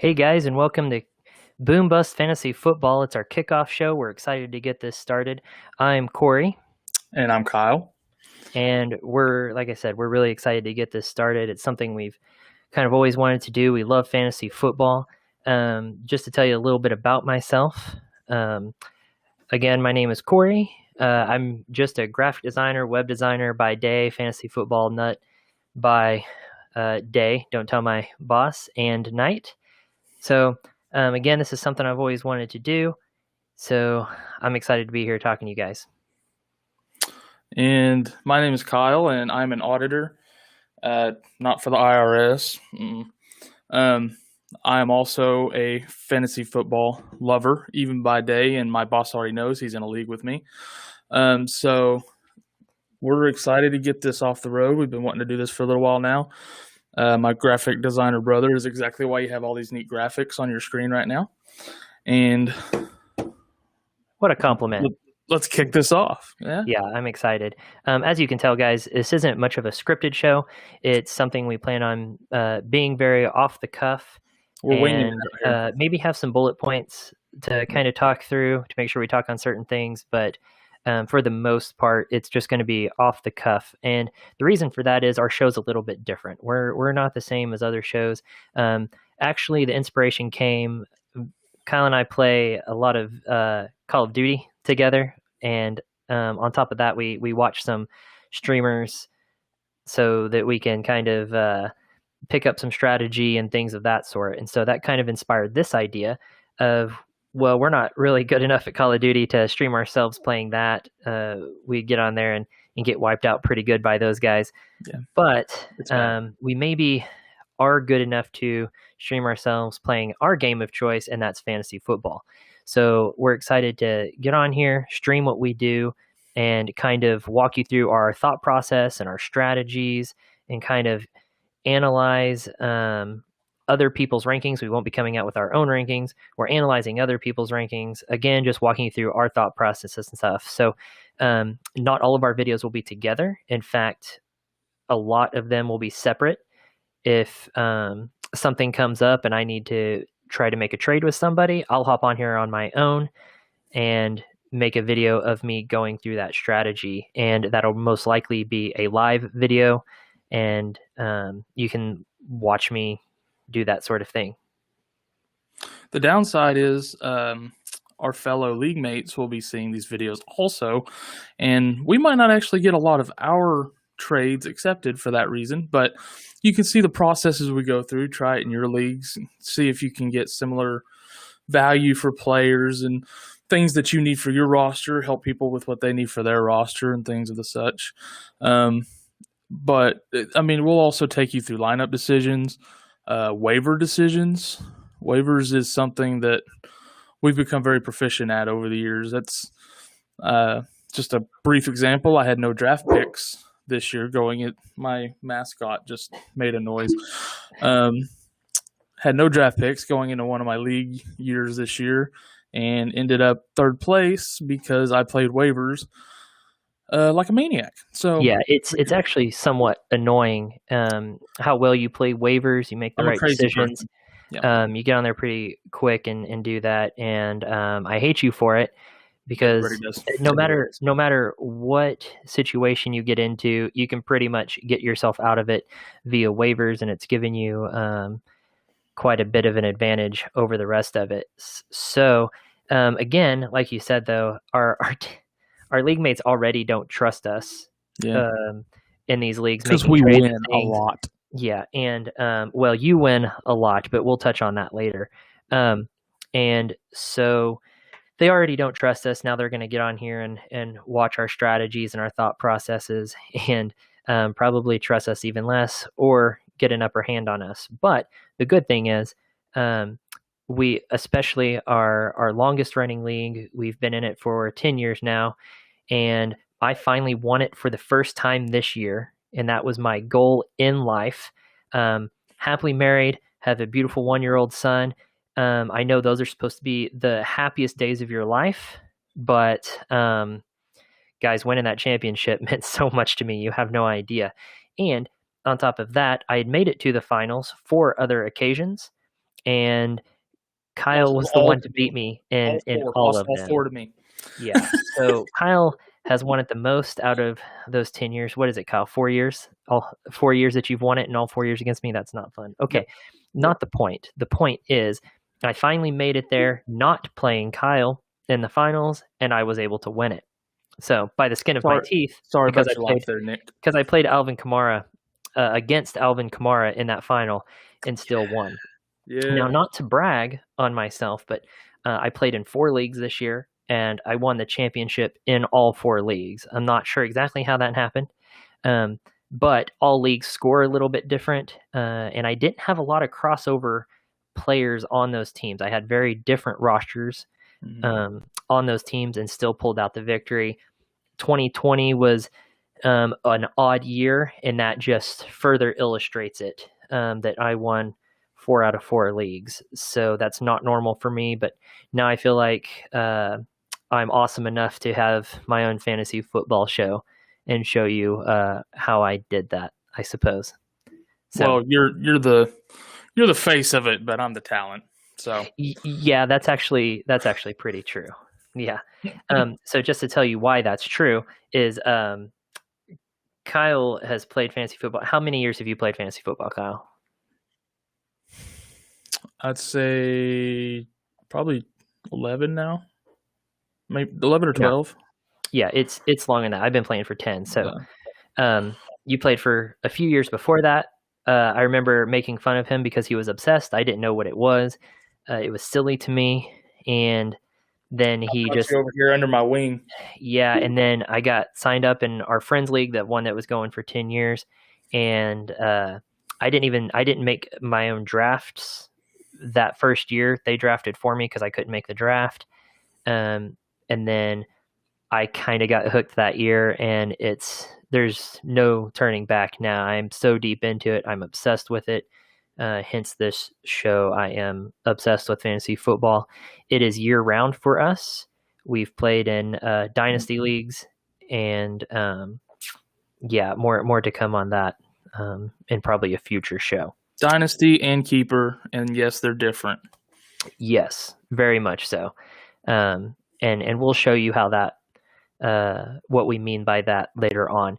Hey guys, and welcome to Boom Bust Fantasy Football. It's our kickoff show. We're excited to get this started. I'm Corey, And I'm Kyle. and like I said, we're really excited to get this started. It's something we've kind of always wanted to do. We love fantasy football. Just to tell you a little bit about myself, um, again, my name is Corey. I'm just a graphic designer, web designer by day, fantasy football nut by day. Don't tell my boss, and night. So, again, this is something I've always wanted to do. So, I'm excited to be here talking to you guys. And my name is Kyle, and I'm an auditor, not for the IRS. Um, I am also a fantasy football lover, even by day, and my boss already knows he's in a league with me. So we're excited to get this off the road. We've been wanting to do this for a little while now. My graphic designer brother is exactly why you have all these neat graphics on your screen right now. And What a compliment. let's kick this off. Yeah, I'm excited. As you can tell, guys, this isn't much of a scripted show. It's something we plan on being very off the cuff We're winging it and out here. maybe have some bullet points to kind of talk through to make sure we talk on certain things. But for the most part, it's just going to be off the cuff. And the reason for that is our show's a little bit different. We're not the same as other shows. Actually, the inspiration came. Kyle and I play a lot of Call of Duty together, and on top of that, we watch some streamers so that we can kind of pick up some strategy and things of that sort. And so that kind of inspired this idea of, well, we're not really good enough at Call of Duty to stream ourselves playing that. We get on there and get wiped out pretty good by those guys. Yeah, But it's bad. we maybe are good enough to stream ourselves playing our game of choice, and that's fantasy football. So we're excited to get on here, stream what we do, and kind of walk you through our thought process and our strategies and kind of analyze other people's rankings. We won't be coming out with our own rankings. We're analyzing other people's rankings. Again, just walking you through our thought processes and stuff. So not all of our videos will be together. In fact, a lot of them will be separate. If something comes up and I need to try to make a trade with somebody, I'll hop on here on my own and make a video of me going through that strategy. And that'll most likely be a live video. And you can watch me do that sort of thing. The downside is our fellow league mates will be seeing these videos also, and we might not actually get a lot of our trades accepted for that reason, but you can see the processes we go through, try it in your leagues, see if you can get similar value for players and things that you need for your roster, help people with what they need for their roster and things of the such. But I mean, we'll also take you through lineup decisions, waiver decisions. Waivers is something that we've become very proficient at over the years. That's just a brief example. I had no draft picks this year going at my mascot just made a noise. Had no draft picks going into one of my league years this year and ended up third place because I played waivers like a maniac. So Yeah, it's actually somewhat annoying how well you play waivers. You make the I'm a right crazy decisions. person. Yeah, You get on there pretty quick and do that. And I hate you for it everybody because does. no matter what situation you get into, you can pretty much get yourself out of it via waivers, and it's given you quite a bit of an advantage over the rest of it. So again, like you said, though, our league mates already don't trust us Yeah, um, in these leagues because making we trades win and a things. lot. Yeah, and well, you win a lot, but we'll touch on that later. Um, and so they already don't trust us. Now they're going to get on here and watch our strategies and our thought processes and probably trust us even less or get an upper hand on us. But the good thing is, we, especially our longest running league, we've been in it for 10 years now, and I finally won it for the first time this year, and that was my goal in life. Happily married, have a beautiful 1-year-old son. I know those are supposed to be the happiest days of your life, but guys, winning that championship meant so much to me. You have no idea. And on top of that, I had made it to the finals 4 other occasions. and Kyle Lost was the all one to to beat me. me All in four. all Lost of all them. four to me. Yeah. So Kyle has won it the most out of those 10 years. What is it, Kyle? 4 years? All 4 years that you've won it and all 4 years against me? That's not fun. Yep. Okay. Not the point. The point is I finally made it there not playing Kyle in the finals, and I was able to win it. So by the skin of my teeth, Sorry because about your loss there, Nick. I played Alvin Kamara against Alvin Kamara in that final and still won. Now, Yeah. not to brag on myself, but I played in 4 leagues this year, and I won the championship in all 4 leagues. I'm not sure exactly how that happened, but all leagues score a little bit different, and I didn't have a lot of crossover players on those teams. I had very different rosters on those teams and still pulled out the victory. 2020 was an odd year, and that just further illustrates it that I won 4 out of 4 leagues. So that's not normal for me, but now I feel like I'm awesome enough to have my own fantasy football show and show you how I did that, I suppose. So, well, you're the face of it, but I'm the talent. So yeah, that's actually pretty true. Yeah. So just to tell you why that's true is Kyle has played fantasy football. How many years have you played fantasy football, Kyle? I'd say probably 11 now, maybe 11 or No. 12. Yeah, it's longer than that. I've been playing for 10. So, Yeah. you played for a few years before that. I remember making fun of him because he was obsessed. I didn't know what it was. It was silly to me, and then he Got just you over here under my wing. yeah. And then I got signed up in our friends league, that one that was going for 10 years, and I didn't make my own drafts that first year. They drafted for me because I couldn't make the draft. And then I kind of got hooked that year, and there's no turning back now. I'm so deep into it. I'm obsessed with it. Hence this show. I am obsessed with fantasy football. It is year round for us. We've played in dynasty leagues, and yeah, more to come on that in probably a future show. Dynasty and keeper, and yes, they're different. Yes, very much so. And we'll show you how that what we mean by that later on.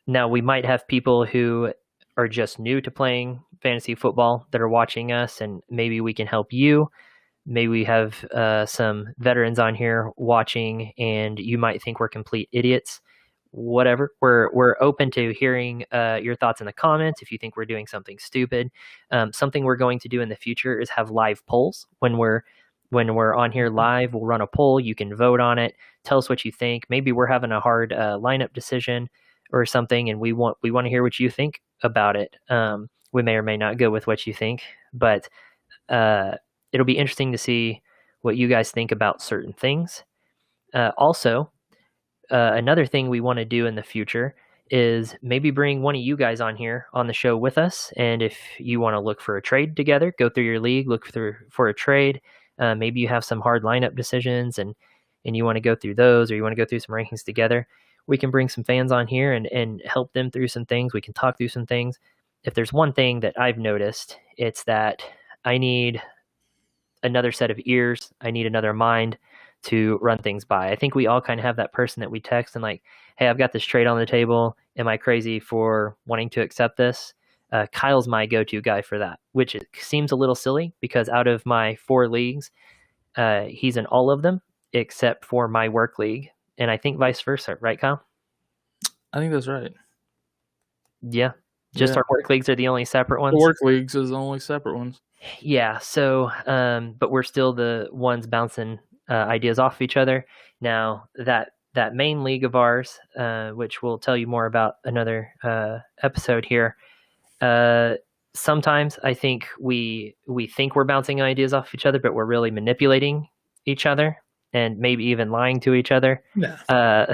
Now, we might have people who are just new to playing fantasy football that are watching us, and maybe we can help you. Maybe we have some veterans on here watching, and you might think we're complete idiots. Whatever, we're open to hearing your thoughts in the comments. If you think we're doing something stupid, something we're going to do in the future is have live polls when we're on here live. We'll run a poll. You can vote on it. Tell us what you think. Maybe we're having a hard lineup decision or something, and we want to hear what you think about it. We may or may not go with what you think, but it'll be interesting to see what you guys think about certain things. Also, another thing we want to do in the future is maybe bring one of you guys on here on the show with us. And if you want to look for a trade together, go through your league, look for a trade. Maybe you have some hard lineup decisions and you want to go through those, or you want to go through some rankings together. We can bring some fans on here and help them through some things. We can talk through some things. If there's one thing that I've noticed, it's that I need another set of ears. I need another mind to run things by. I think we all kind of have that person that we text and like, hey, I've got this trade on the table. Am I crazy for wanting to accept this? Kyle's my go-to guy for that, which seems a little silly because out of my 4 leagues, he's in all of them except for my work league. And I think vice versa, right, Kyle? I think that's right. Yeah. Just our work leagues are the only separate ones. The work leagues is the only separate ones. Yeah. So, but we're still the ones bouncing ideas off of each other. Now that main league of ours, which we'll tell you more about another episode here. Sometimes I think we think we're bouncing ideas off each other, but we're really manipulating each other and maybe even lying to each other. No.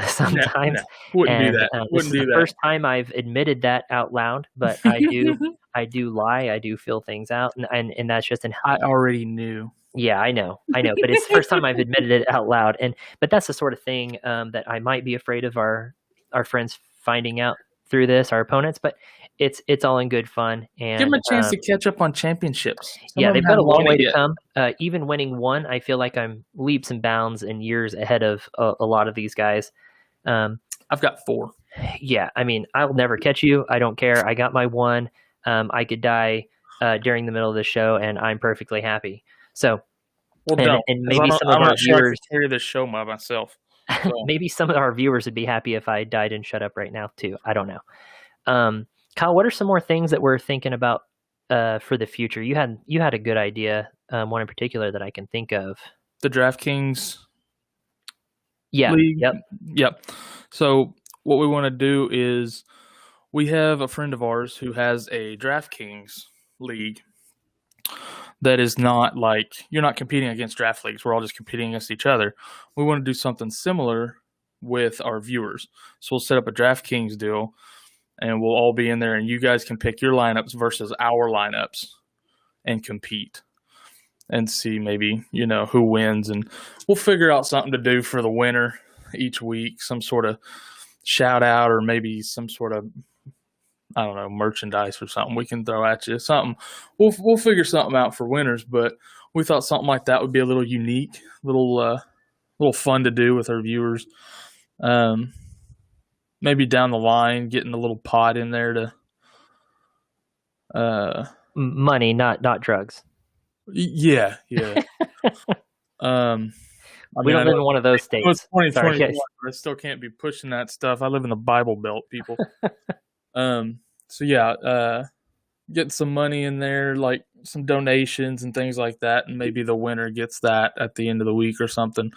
Sometimes. No. Wouldn't do that. This is the first time I've admitted that out loud, but I do lie. I do feel things out, and that's just I already knew. Yeah, I know, but it's the first time I've admitted it out loud, but that's the sort of thing that I might be afraid of our friends finding out through this, our opponents. But it's all in good fun. Give them And a chance to catch up on championships. Some yeah, of them they've got a haven't long won it way to yet. come. Even winning one, I feel like I'm leaps and bounds and years ahead of a lot of these guys. Um, I've got 4. yeah, I mean, I'll never catch you. I don't care. I got my one. I could die during the middle of the show, and I'm perfectly happy. So, Well, and don't, and because maybe some of I'm our not sure I viewers, could carry this show by myself. So maybe some of our viewers would be happy if I died and shut up right now too. I don't know. Kyle, what are some more things that we're thinking about for the future? You had a good idea, one in particular that I can think of. the DraftKings Yeah. league. Yep. Yep. So what we want to do is we have a friend of ours who has a DraftKings league that is not like you're not competing against draft leagues. We're all just competing against each other. We want to do something similar with our viewers. So we'll set up a DraftKings deal and we'll all be in there and you guys can pick your lineups versus our lineups and compete and see maybe, who wins, and we'll figure out something to do for the winner each week, some sort of shout out or maybe some sort of, I don't know, merchandise or something we can throw at you. Something we'll figure something out for winners, but we thought something like that would be a little unique, little fun to do with our viewers. Maybe down the line, getting a little pot in there to Money, not drugs. yeah. I We mean, I don't live know in one of those it's states. Sorry, 2021, guys. but I still can't be pushing that stuff. I live in the Bible Belt, people. So yeah, get some money in there, like some donations and things like that, and maybe the winner gets that at the end of the week or something.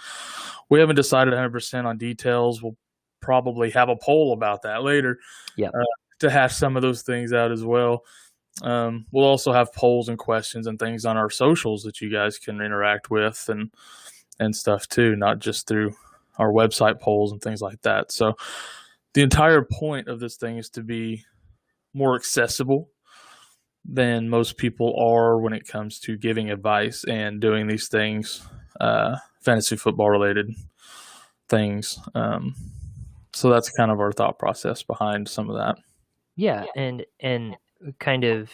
We haven't decided 100% on details. We'll probably have a poll about that later. Yep. To hash some of those things out as well. We'll also have polls and questions and things on our socials that you guys can interact with and stuff too, not just through our website polls and things like that. So the entire point of this thing is to be more accessible than most people are when it comes to giving advice and doing these things, fantasy football related things. So that's kind of our thought process behind some of that. Yeah, and kind of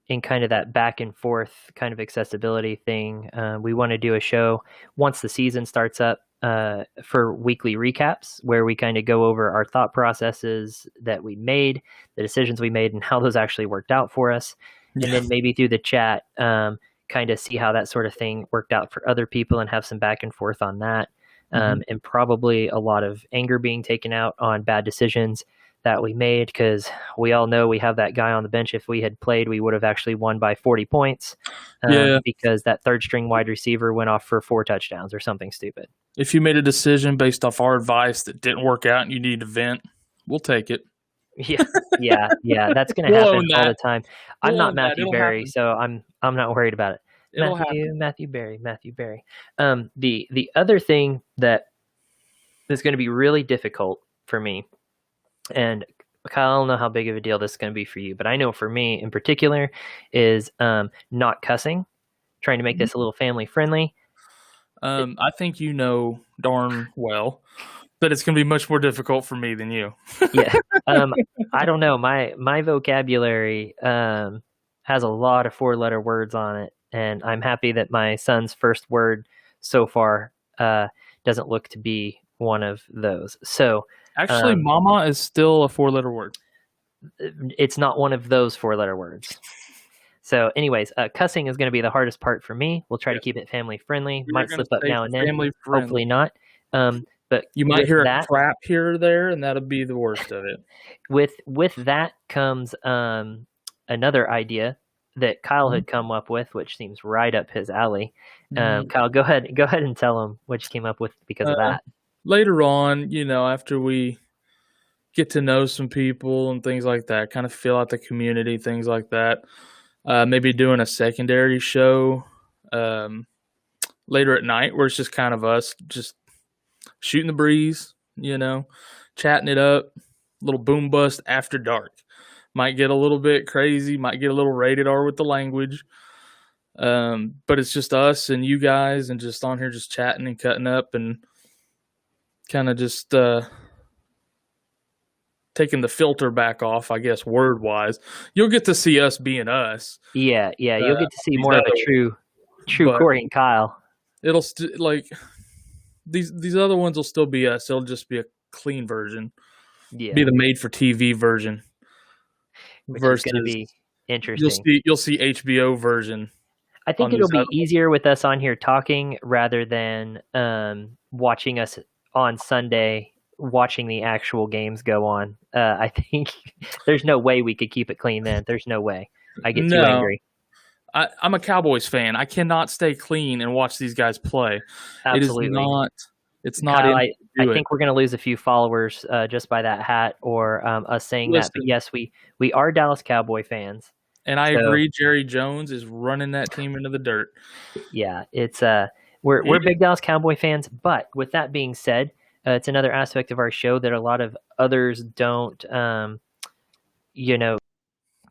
in kind of that back and forth kind of accessibility thing, we want to do a show once the season starts up for weekly recaps where we kind of go over our thought processes that we made, the decisions we made, and how those actually worked out for us. Yeah. And then maybe through the chat, kind of see how that sort of thing worked out for other people and have some back and forth on that. And probably a lot of anger being taken out on bad decisions that we made, because we all know we have that guy on the bench. If we had played, we would have actually won by 40 points because that third string wide receiver went off for 4 touchdowns or something stupid. If you made a decision based off our advice that didn't work out and you need to vent, we'll take it. Yeah. That's going to We'll happen own all that. the time. We'll I'm not own that. Matthew It'll Berry, happen. so I'm not worried about it. It'll happen. Matthew Berry. The other thing that is going to be really difficult for me, and Kyle, I don't know how big of a deal this is going to be for you, but I know for me in particular is not cussing, trying to make this a little family friendly. I think you know darn well that it's going to be much more difficult for me than you. Yeah. I don't know. My vocabulary has a lot of 4-letter words on it, and I'm happy that my son's first word so far doesn't look to be one of those. So actually, mama is still a 4-letter word. It's not one of those 4-letter words. So anyways, cussing is going to be the hardest part for me. We'll try to keep it family friendly. Might slip up now and then. Hopefully not. But you might hear a crap here or there, and that'll be the worst of it. With that comes another idea that Kyle had come up with, which seems right up his alley. Kyle, go ahead and tell him what you came up with because of that. Later on, after we get to know some people and things like that, kind of fill out the community, things like that. Maybe doing a secondary show later at night where it's just kind of us just shooting the breeze, chatting it up, little boom bust after dark. Might get a little bit crazy, might get a little rated R with the language. But it's just us and you guys and just on here just chatting and cutting up and kind of just taking the filter back off, I guess, word wise, you'll get to see us being us. Yeah, you'll get to see These more of a other, true but Corey and Kyle. it'll like these other ones will still be us. It'll just be a clean version, be Yeah, the made for TV version which is going to versus be interesting. you'll see HBO version I on think it'll these be other ones. easier with us on here talking rather than watching us on Sunday watching the actual games go on. I think there's no way we could keep it clean then. There's no way. I get too No, angry. I'm a Cowboys fan. I cannot stay clean and watch these guys play. It is Absolutely. not. It's not Kyle, in me I to do it. think we're going to lose a few followers just by that hat or us saying that. But Listen, yes, we are Dallas Cowboy fans. and I So agree. Jerry Jones is running that team into the dirt. yeah, it's He we're big Dallas Cowboy fans. But with that being said, it's another aspect of our show that a lot of others don't, you know,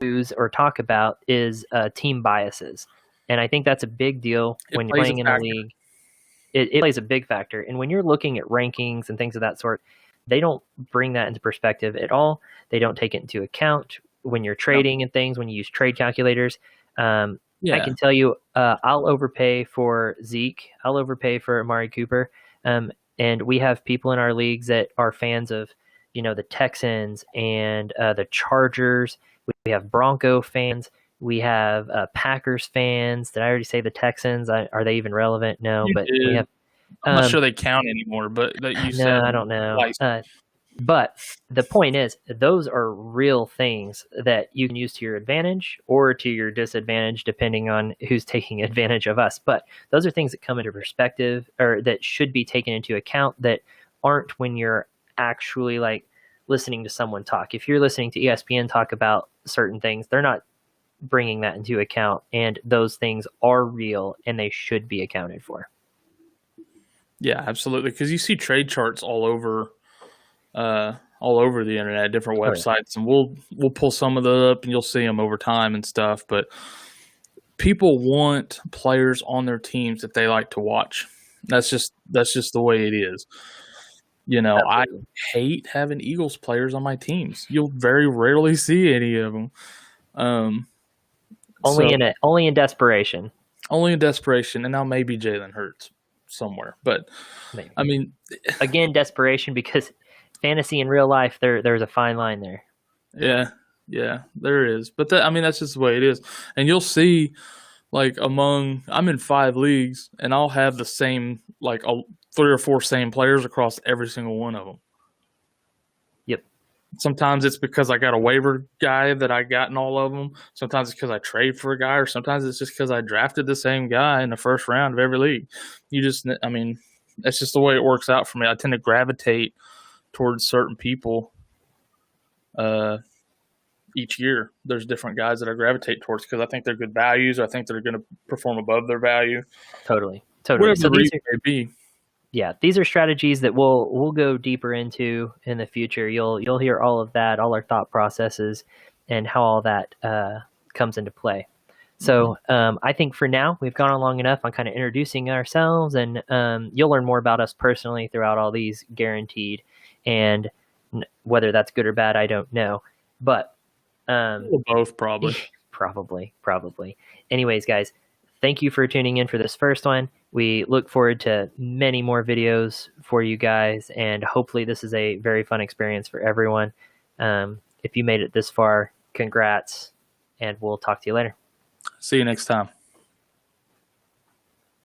use or talk about is team biases, and I think that's a big deal it when you're plays a playing in the factor. league. It plays a big factor, and when you're looking at rankings and things of that sort, they don't bring that into perspective at all. They don't take it into account when you're No. trading and things. When you use trade calculators, I Yeah, can tell you, I'll overpay for Zeke. I'll overpay for Amari Cooper. And we have people in our leagues that are fans of, the Texans and the Chargers. We have Bronco fans. We have Packers fans. Did I already say the Texans? Are they even relevant? No, you but we did. have. I'm not Um, sure they count anymore, but that you no, said I don't know. twice. But the point is, those are real things that you can use to your advantage or to your disadvantage, depending on who's taking advantage of us. But those are things that come into perspective or that should be taken into account that aren't when you're actually like listening to someone talk. If you're listening to ESPN talk about certain things, they're not bringing that into account. And those things are real and they should be accounted for. Yeah, absolutely. Because you see trade charts all over the internet, different Oh, yeah. websites, and we'll pull some of those up, and you'll see them over time and stuff. But people want players on their teams that they like to watch. That's just the way it is. I Absolutely. hate having Eagles players on my teams. You'll very rarely see any of them. So Only in desperation. only in desperation, and now maybe Jalen Hurts somewhere. But Maybe. I mean, Again, desperation because fantasy and real life there's a fine line there. yeah, there is. But that's just the way it is. And you'll see, like I'm in 5 leagues, and I'll have the same 3 or 4 same players across every single one of them. Yep. Sometimes it's because I got a waiver guy that I got in all of them. Sometimes it's because I trade for a guy, or sometimes it's just because I drafted the same guy in the first round of every league. That's just the way it works out for me. I tend to gravitate towards certain people. Each year, there's different guys that I gravitate towards because I think they're good values. Or I think they're going to perform above their value. Totally. Whatever So the reason may be. these are strategies that we'll go deeper into in the future. You'll hear all of that, all our thought processes, and how all that comes into play. So I think for now we've gone on long enough on kind of introducing ourselves, and you'll learn more about us personally throughout all these, guaranteed. And whether that's good or bad, I don't know, but Both probably. probably. Anyways, guys, thank you for tuning in for this first one. We look forward to many more videos for you guys, and hopefully this is a very fun experience for everyone. If you made it this far, congrats, and we'll talk to you later. See you next time.